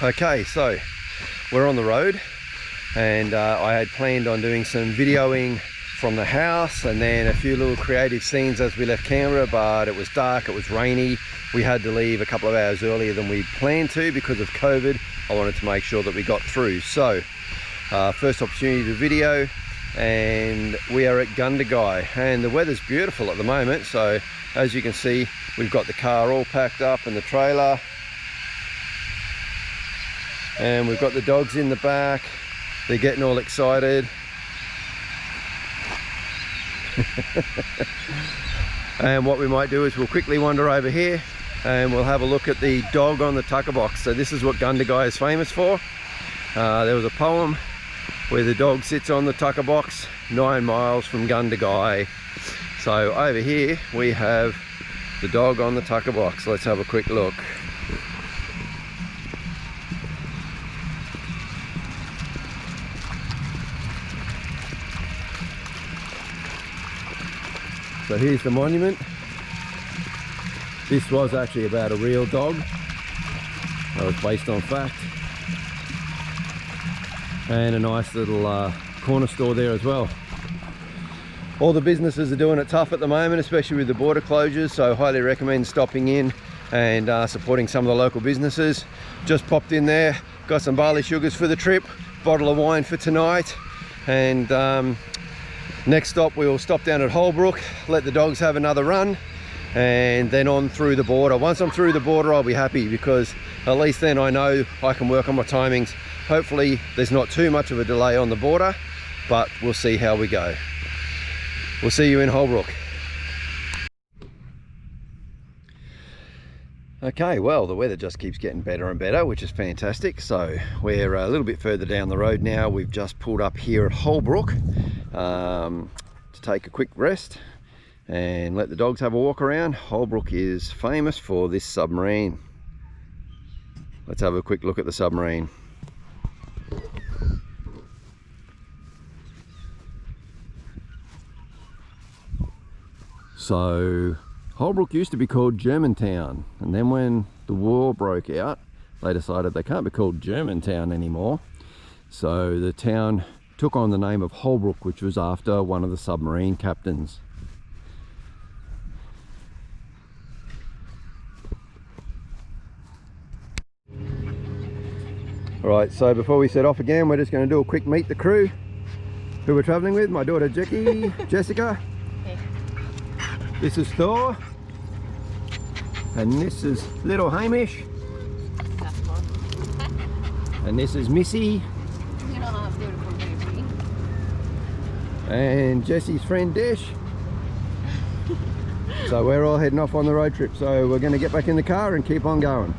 Okay, so we're on the road, and I had planned on doing some videoing from the house and then a few little creative scenes as we left Canberra, but it was dark, it was rainy. We had to leave a couple of hours earlier than we planned to because of COVID. I wanted to make sure that we got through. So first opportunity to video, and we are at Gundagai, and the weather's beautiful at the moment. So as you can see, we've got the car all packed up and the trailer, and we've got the dogs in the back. They're getting all excited. And what we might do is we'll quickly wander over here and we'll have a look at the dog on the tucker box. So this is what Gundagai is famous for. There was a poem where the dog sits on the tucker box 9 miles from Gundagai. So over here we have the dog on the tucker box. Let's have a quick look. So here's the monument. This was actually about a real dog. That was based on fact. And a nice little corner store there as well. All the businesses are doing it tough at the moment, especially with the border closures, so highly recommend stopping in and supporting some of the local businesses. Just popped in there, got some barley sugars for the trip, bottle of wine for tonight, and next stop we'll stop down at Holbrook, let the dogs have another run, and then on through the border. Once I'm through the border I'll be happy, because at least then I know I can work on my timings. Hopefully there's not too much of a delay on the border, but we'll see how we go. We'll see you in Holbrook. Okay, well, the weather just keeps getting better and better, which is fantastic. So we're a little bit further down the road now. We've just pulled up here at Holbrook to take a quick rest and let the dogs have a walk around. Holbrook is famous for this submarine. Let's have a quick look at the submarine. So Holbrook used to be called Germantown, and then when the war broke out they decided they can't be called Germantown anymore, so the town took on the name of Holbrook, which was after one of the submarine captains. Alright, so before we set off again, we're just going to do a quick meet the crew who we're travelling with. My daughter Jessica. This is Thor, and this is little Hamish, and this is Missy, and Jesse's friend Desh. So we're all heading off on the road trip, so we're going to get back in the car and keep on going.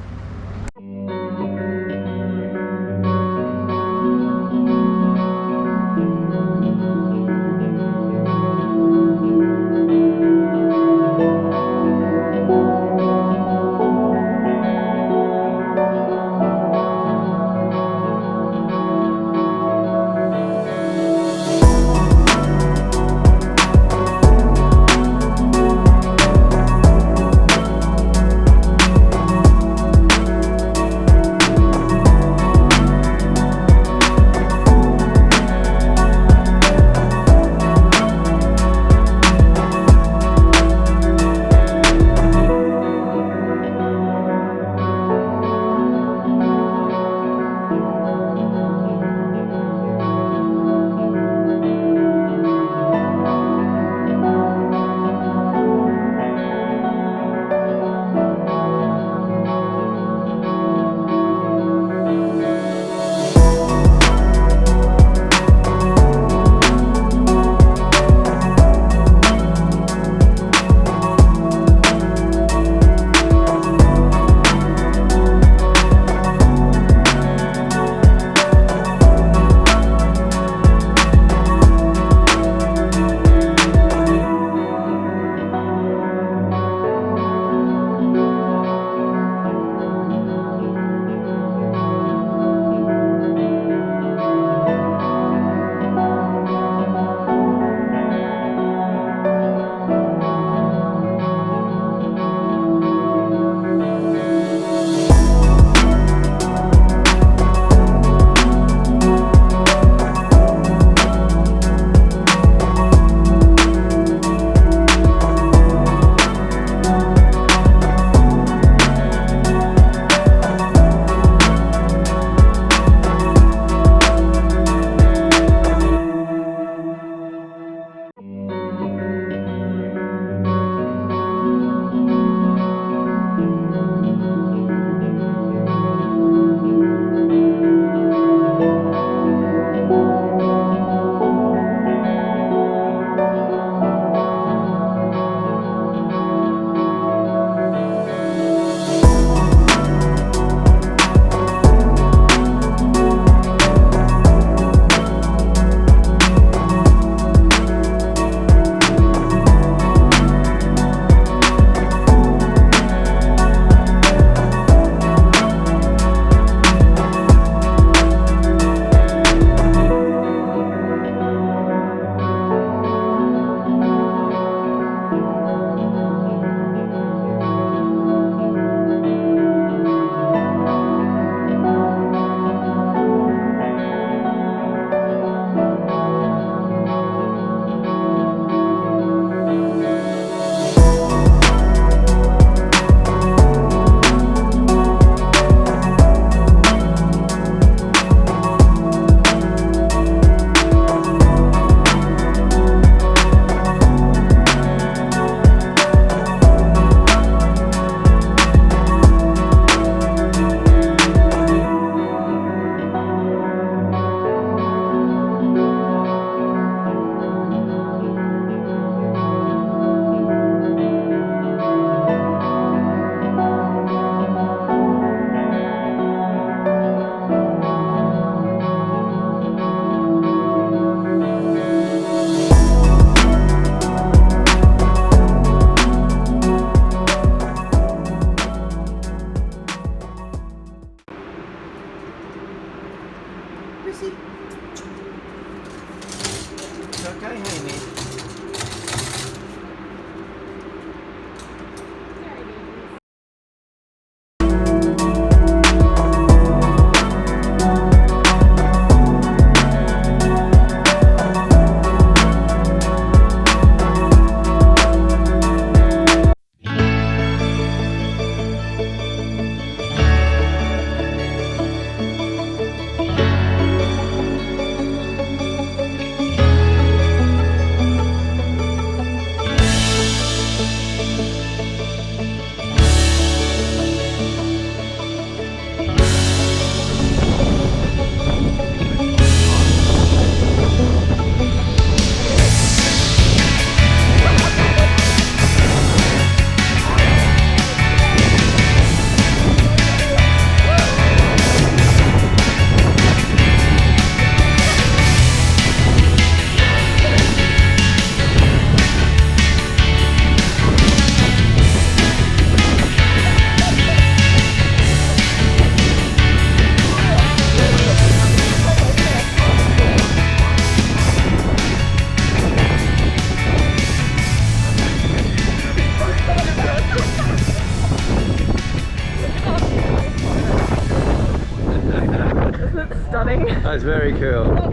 stunning. That's very cool.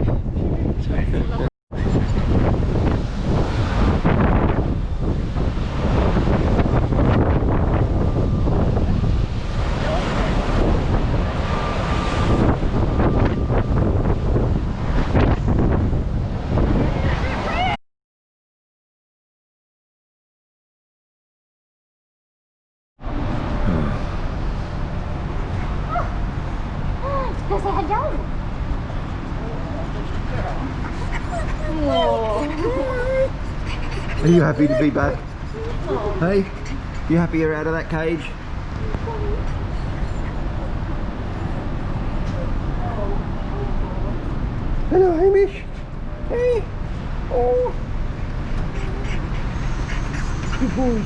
Are you happy to be back? Hey, you happy you're out of that cage? Hello, Hamish. Hey. Oh. Good boy.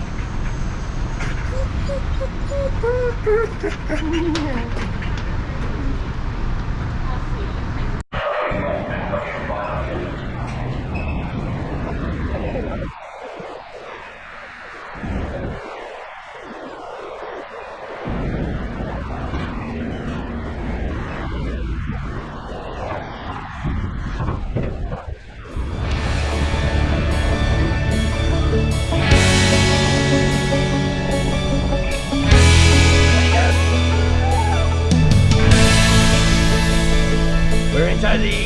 We're inside the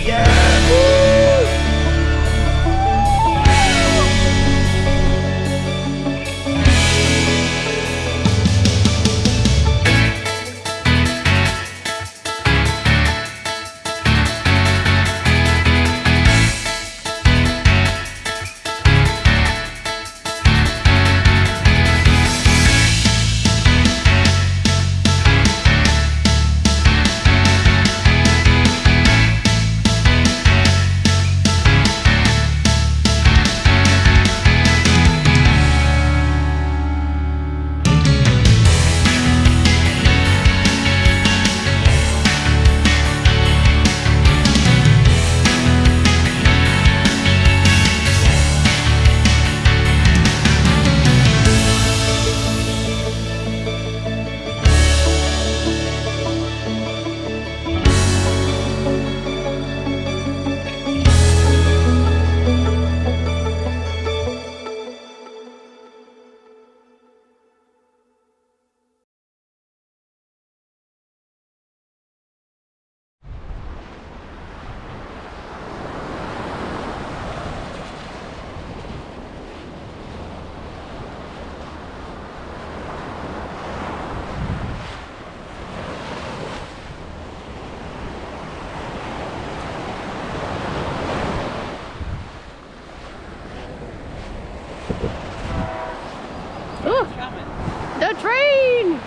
The train!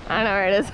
I know where it is.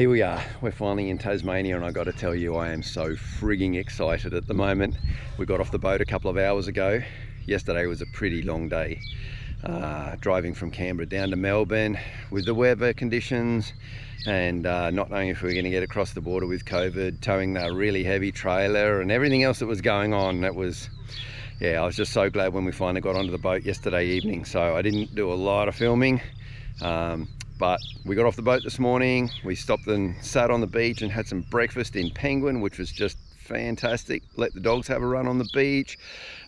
Here we are, we're finally in Tasmania, and I got to tell you, I am so frigging excited at the moment. We got off the boat a couple of hours ago. Yesterday was a pretty long day, driving from Canberra down to Melbourne with the weather conditions and not knowing if we were going to get across the border with COVID, towing the really heavy trailer and everything else that was going on. That was, yeah, I was just so glad when we finally got onto the boat yesterday evening. So I didn't do a lot of filming. But we got off the boat this morning, we stopped and sat on the beach and had some breakfast in Penguin, which was just fantastic. Let the dogs have a run on the beach,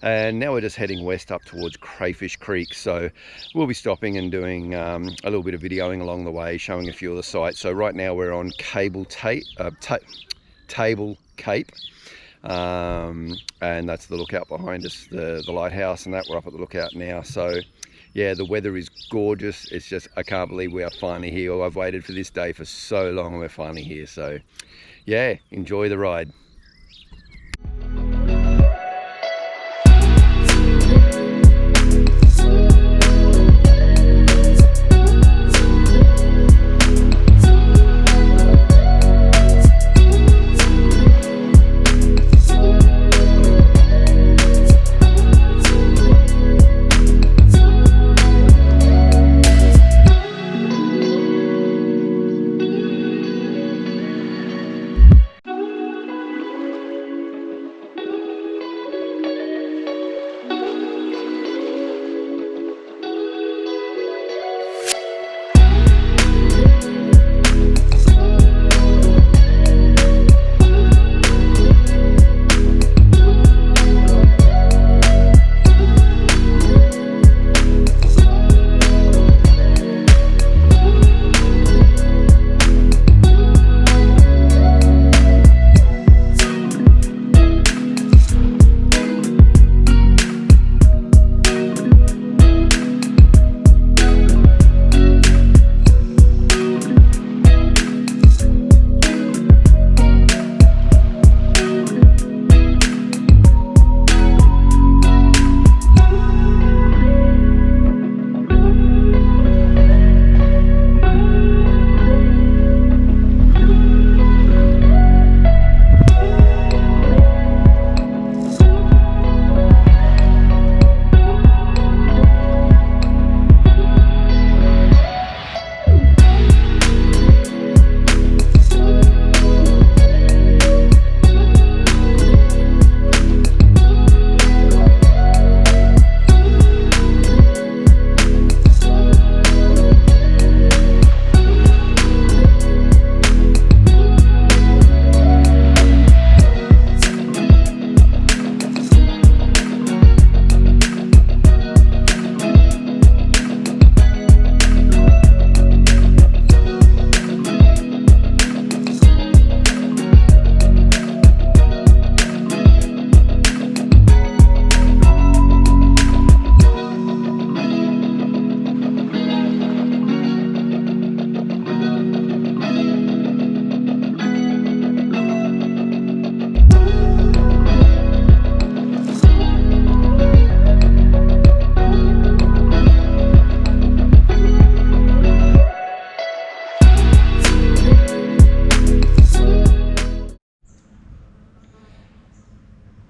and now we're just heading west up towards Crayfish Creek. So we'll be stopping and doing a little bit of videoing along the way, showing a few of the sites. So right now we're on Table Cape, and that's the lookout behind us, the lighthouse and that. We're up at the lookout now. So yeah, the weather is gorgeous. It's just, I can't believe we are finally here. I've waited for this day for so long and we're finally here. So yeah, enjoy the ride.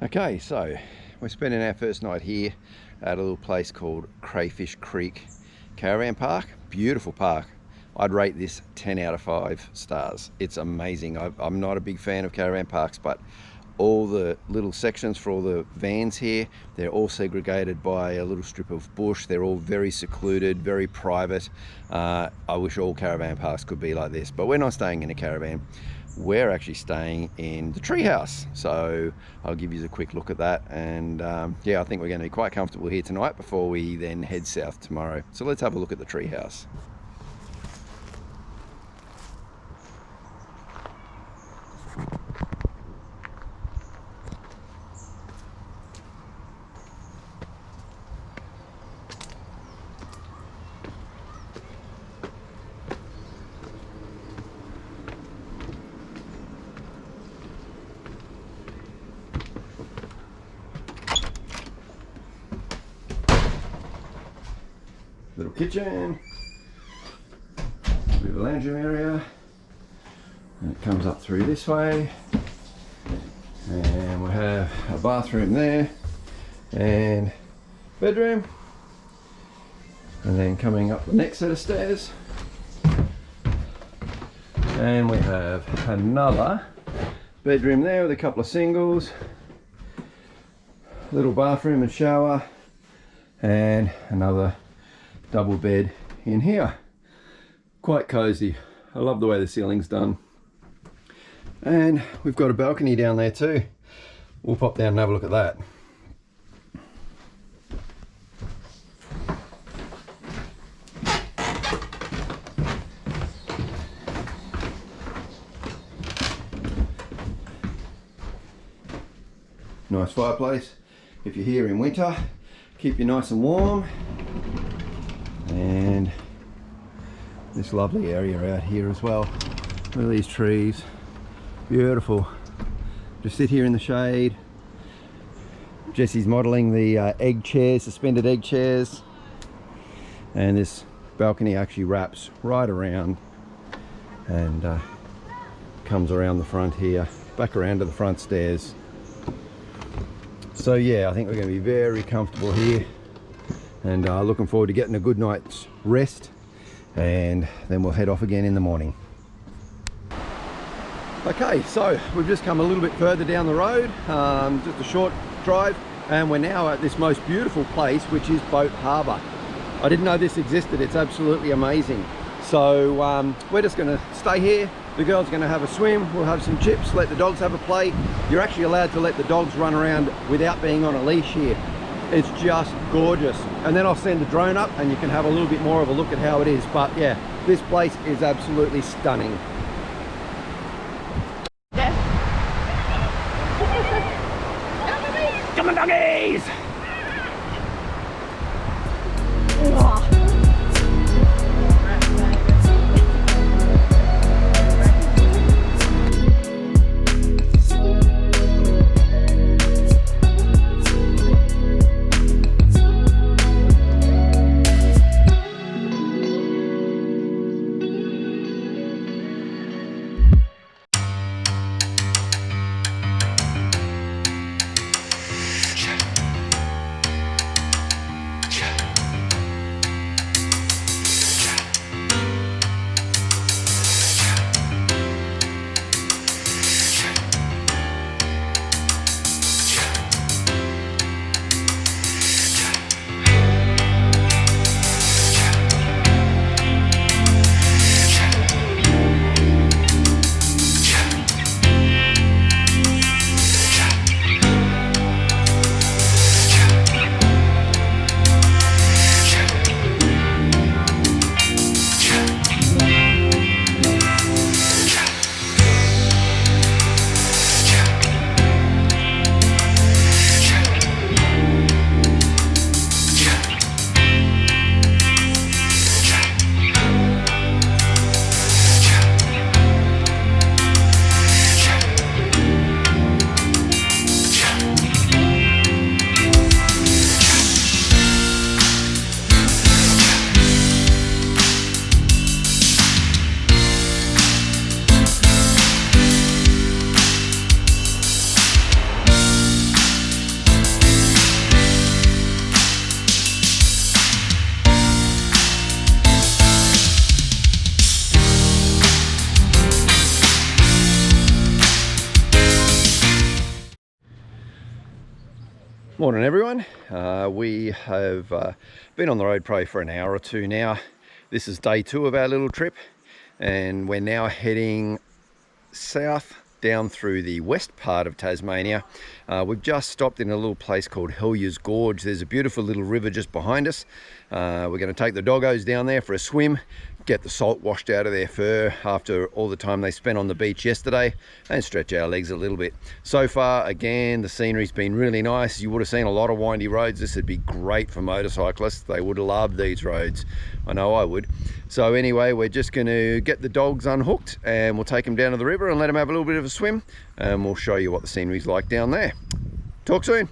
Okay, so we're spending our first night here at a little place called Crayfish Creek Caravan Park. Beautiful park. I'd rate this 10 out of 5 stars. It's amazing. I'm not a big fan of caravan parks, but all the little sections for all the vans here, they're all segregated by a little strip of bush. They're all very secluded, very private. I wish all caravan parks could be like this, but we're not staying in a caravan. We're actually staying in the treehouse, so I'll give you a quick look at that. And yeah, I think we're going to be quite comfortable here tonight before we then head south tomorrow. So let's have a look at the treehouse. Little kitchen, a bit of a lounge room area, And it comes up through this way. And we have a bathroom there and bedroom. And then coming up the next set of stairs. And we have another bedroom there with a couple of singles. Little bathroom and shower. And another double bed in here. Quite cozy. I love the way the ceiling's done. And we've got a balcony down there too. We'll pop down and have a look at that. Nice fireplace. If you're here in winter, keep you nice and warm. And this lovely area out here as well. Look at these trees. Beautiful. Just sit here in the shade. Jesse's modelling the egg chairs, suspended egg chairs. And this balcony actually wraps right around and comes around the front here, back around to the front stairs. So yeah, I think we're going to be very comfortable here, and looking forward to getting a good night's rest, and then we'll head off again in the morning. Okay, so we've just come a little bit further down the road, just a short drive, and we're now at this most beautiful place, which is Boat Harbour. I didn't know this existed. It's absolutely amazing. So we're just going to stay here. The girls are going to have a swim. We'll have some chips, let the dogs have a play. You're actually allowed to let the dogs run around without being on a leash here. It's just gorgeous. And then I'll send the drone up and you can have a little bit more of a look at how it is. But yeah, this place is absolutely stunning. Come on, doggies! Morning everyone. We have been on the road probably for an hour or two now. This is day 2 of our little trip, and we're now heading south down through the west part of Tasmania. We've just stopped in a little place called Hellier's Gorge. There's a beautiful little river just behind us. We're going to take the doggos down there for a swim, get the salt washed out of their fur after all the time they spent on the beach yesterday, and stretch our legs a little bit. So far, again, the scenery's been really nice. You would have seen a lot of windy roads. This would be great for motorcyclists. They would love these roads. I know I would. So anyway, we're just going to get the dogs unhooked and we'll take them down to the river and let them have a little bit of a swim, and we'll show you what the scenery's like down there. Talk soon.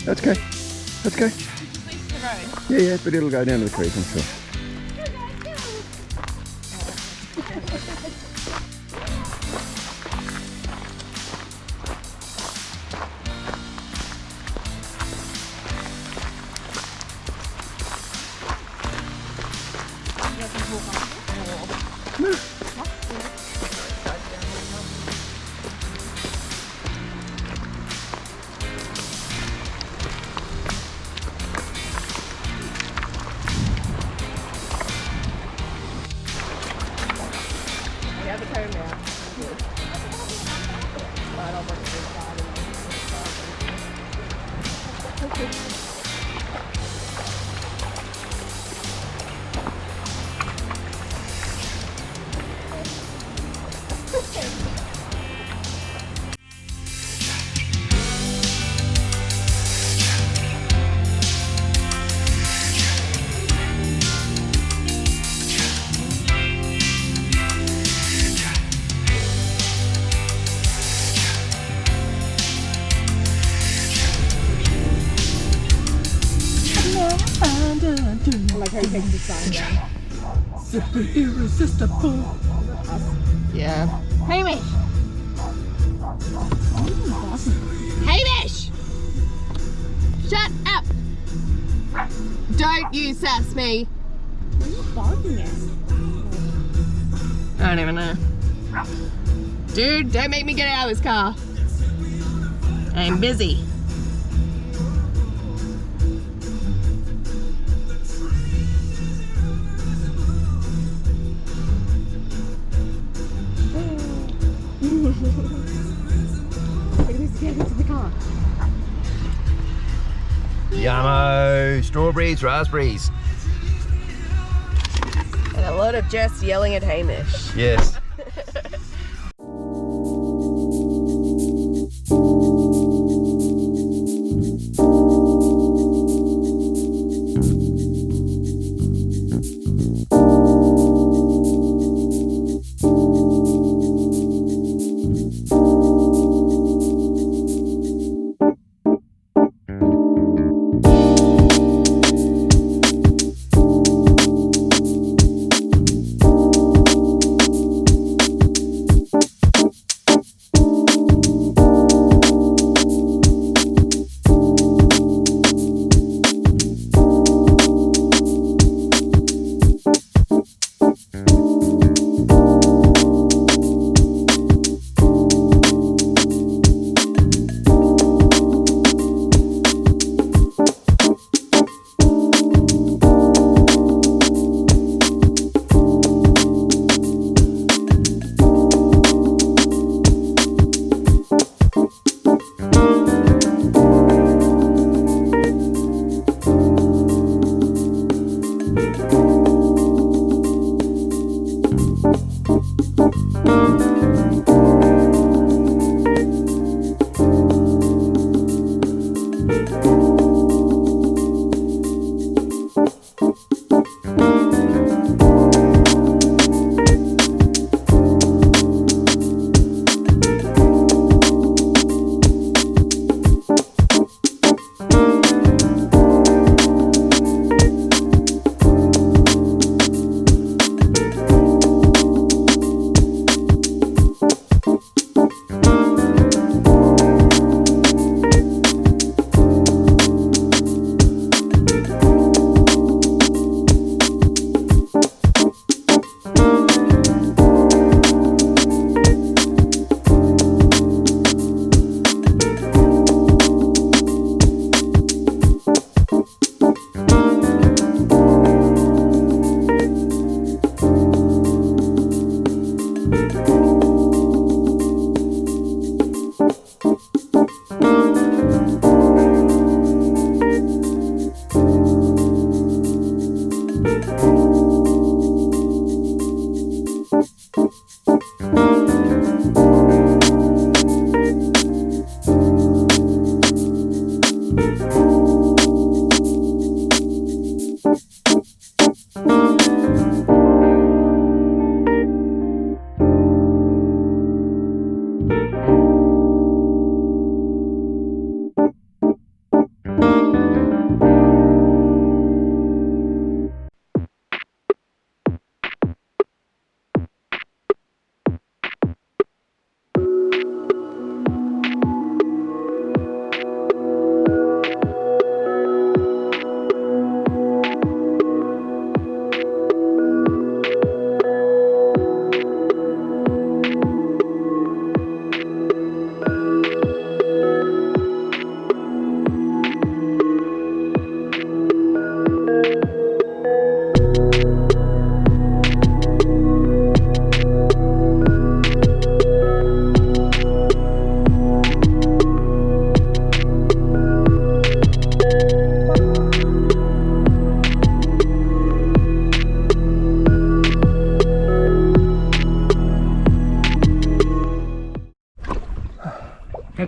That's okay. That's okay. The road. Yeah, but it'll go down to the creek, I'm sure. Like how he takes the sign down. Super irresistible. Yeah. Hamish! Hamish! Shut up! Don't you sass me! Why are you barking at? I don't even know. Dude, don't make me get out of this car. I'm busy. Yummo! Strawberries, raspberries. And a lot of Jess yelling at Hamish. Yes.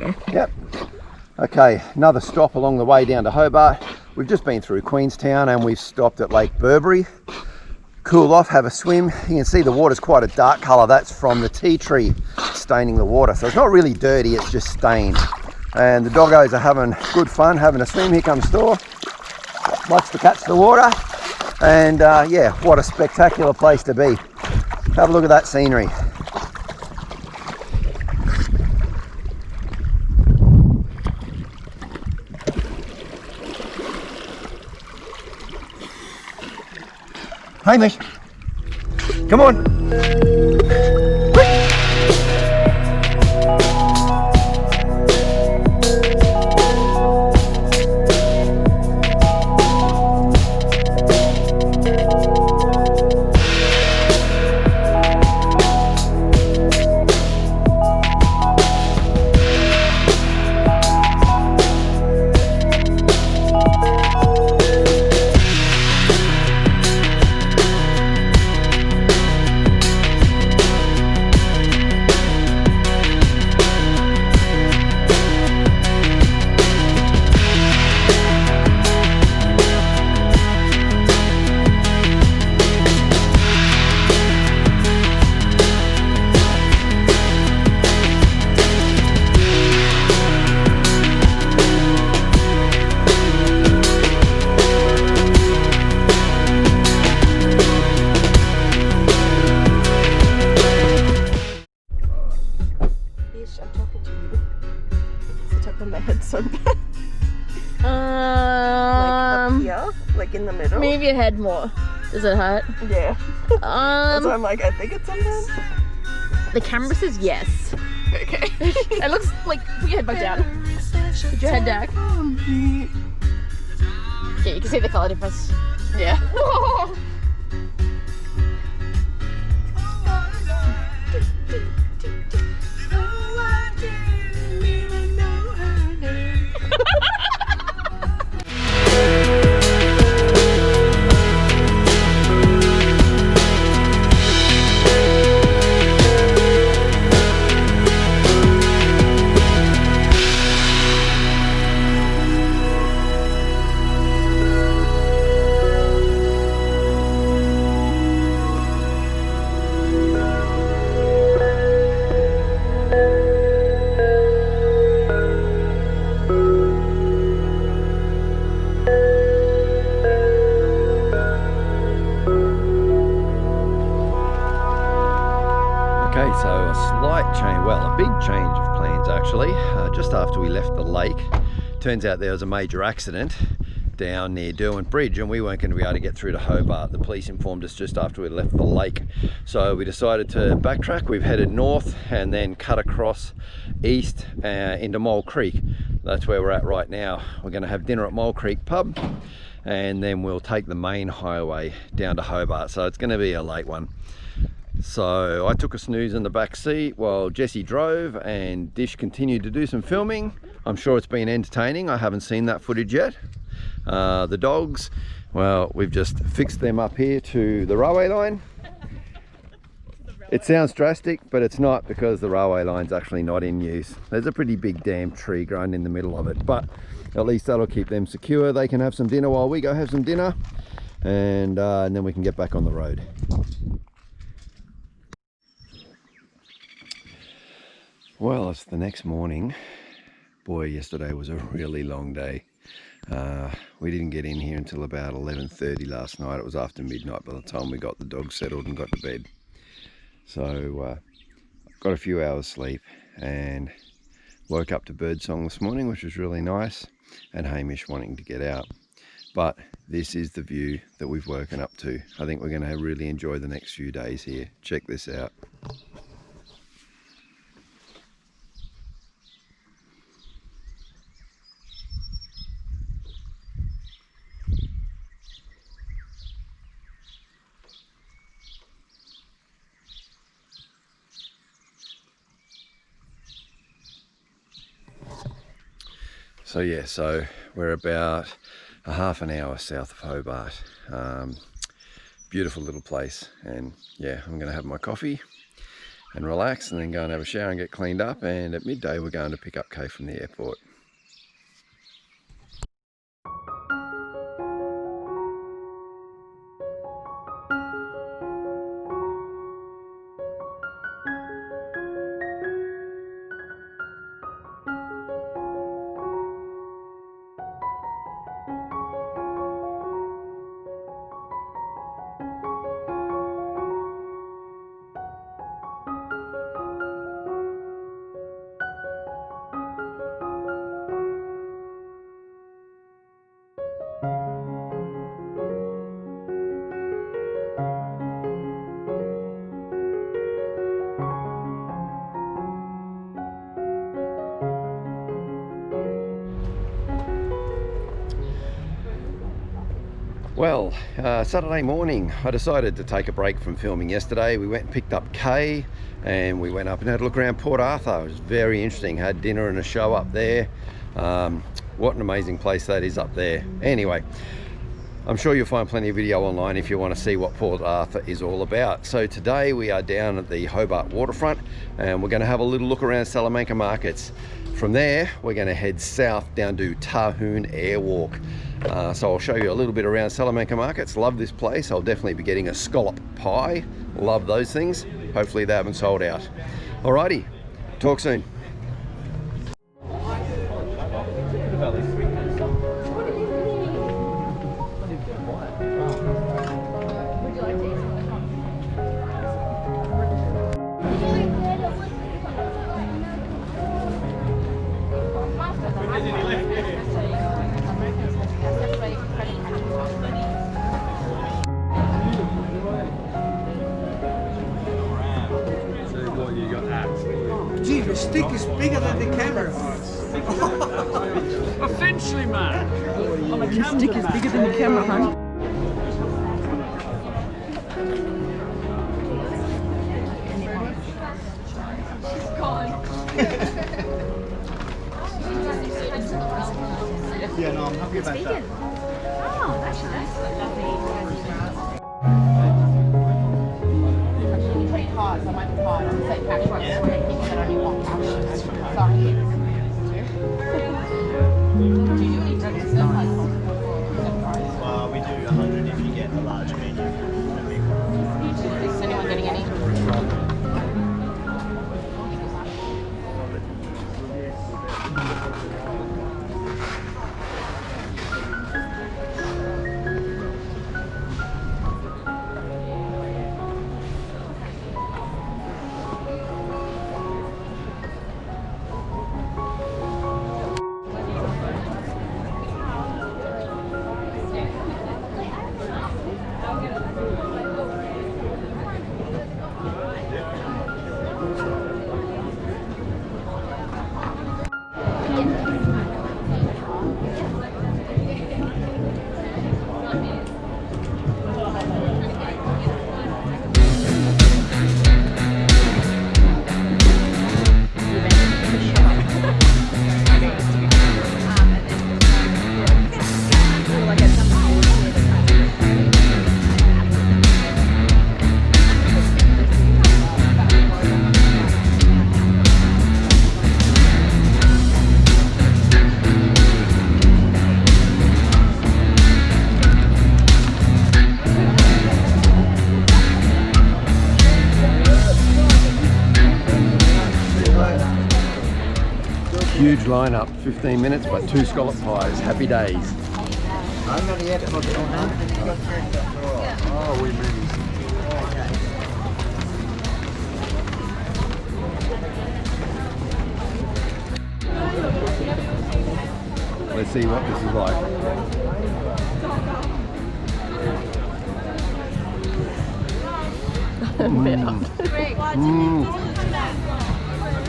Okay. Yep. Okay, another stop along the way down to Hobart. We've just been through Queenstown and we've stopped at Lake Burberry. Cool off, have a swim. You can see the water's quite a dark colour. That's from the tea tree staining the water. So it's not really dirty, it's just stained. And the doggos are having good fun, having a swim. Here comes Thor. Likes to catch the water. And yeah, what a spectacular place to be. Have a look at that scenery. Hamish, come on. Like in the middle. Move your head more. Does it hurt? Yeah. That's why I'm like, I think it's something. The camera says yes. Okay. It looks like, put your head back down. Put your head back. Yeah, you can see the colour difference. Yeah. Change of plans actually. Just after we left the lake, turns out there was a major accident down near Derwent Bridge and we weren't going to be able to get through to Hobart. The police informed us just after we left the lake, so we decided to backtrack. We've headed north and then cut across east into Mole Creek. That's where we're at right now. We're going to have dinner at Mole Creek pub and then we'll take the main highway down to Hobart, so it's going to be a late one. So I took a snooze in the back seat while Jesse drove and Dish continued to do some filming. I'm sure it's been entertaining. I haven't seen that footage yet. The dogs, well, we've just fixed them up here to the railway line. It sounds drastic, but it's not, because the railway line's actually not in use. There's a pretty big damn tree growing in the middle of it, but at least that'll keep them secure. They can have some dinner while we go have some dinner, and then we can get back on the road. Well, it's the next morning. Boy, yesterday was a really long day. We didn't get in here until about 11:30 last night. It was after midnight by the time we got the dogs settled and got to bed. So got a few hours sleep and woke up to birdsong this morning, which was really nice, and Hamish wanting to get out. But this is the view that we've woken up to. I think we're going to really enjoy the next few days here. Check this out. So yeah, so we're about a half an hour south of Hobart. Beautiful little place, and yeah, I'm gonna have my coffee and relax, and then go and have a shower and get cleaned up. And at midday we're going to pick up Kay from the airport. Well, Saturday morning I decided to take a break from filming yesterday. We went and picked up Kay and we went up and had a look around Port Arthur. It was very interesting. Had dinner and a show up there. What an amazing place that is up there. Anyway, I'm sure you'll find plenty of video online if you want to see what Port Arthur is all about. So today we are down at the Hobart waterfront and we're going to have a little look around Salamanca markets. From there we're going to head south down to Tahoon Airwalk. So I'll show you a little bit around Salamanca markets. Love this place. I'll definitely be getting a scallop pie. Love those things. Hopefully they haven't sold out. Alrighty, talk soon. Gee, the stick is bigger than the camera. Eventually, man. The stick is bigger than the camera, huh? Yeah, no, I'm happy about that. Oh, that's nice. Cards, I might be hard on the same cash one. Yeah. People that only want cash. Sorry. Do you do any tickets still? We do 100 if you get a large menu. A big one. Is anyone getting any? Huge lineup, 15 minutes, but 2 scallop pies. Happy days. I'm going to get it on Oh, we maybe. Let's see what this is like.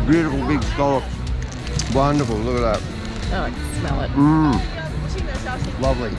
Beautiful big scallops. Wonderful, look at that. Oh, I can smell it. Lovely.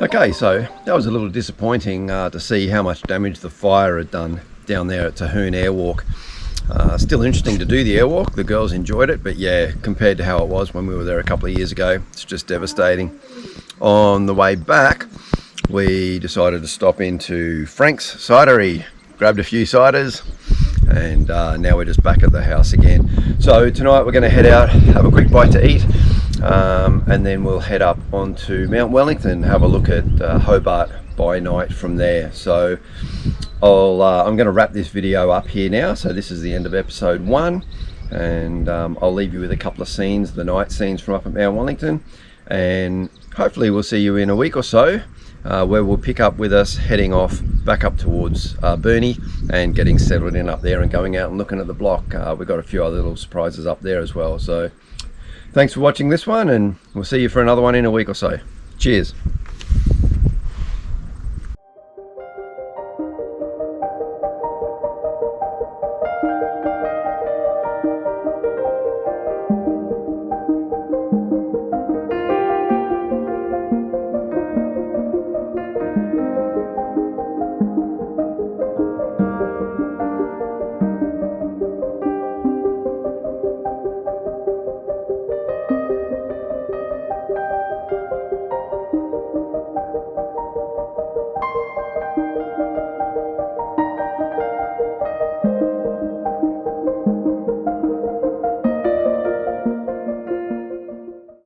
Okay, so that was a little disappointing to see how much damage the fire had done down there at Tahoon Airwalk. Still interesting to do the airwalk, the girls enjoyed it, but yeah, compared to how it was when we were there a couple of years ago, it's just devastating. On the way back, we decided to stop into Frank's Cidery, grabbed a few ciders, and now we're just back at the house again. So tonight we're going to head out, have a quick bite to eat, and then we'll head up onto Mount Wellington, have a look at Hobart by night from there. So I'm going to wrap this video up here now. So this is the end of episode 1, and I'll leave you with a couple of scenes, the night scenes from up at Mount Wellington, and hopefully we'll see you in a week or so, where we'll pick up with us heading off back up towards Burnie and getting settled in up there and going out and looking at the block. We've got a few other little surprises up there as well. So thanks for watching this one, and we'll see you for another one in a week or so. Cheers.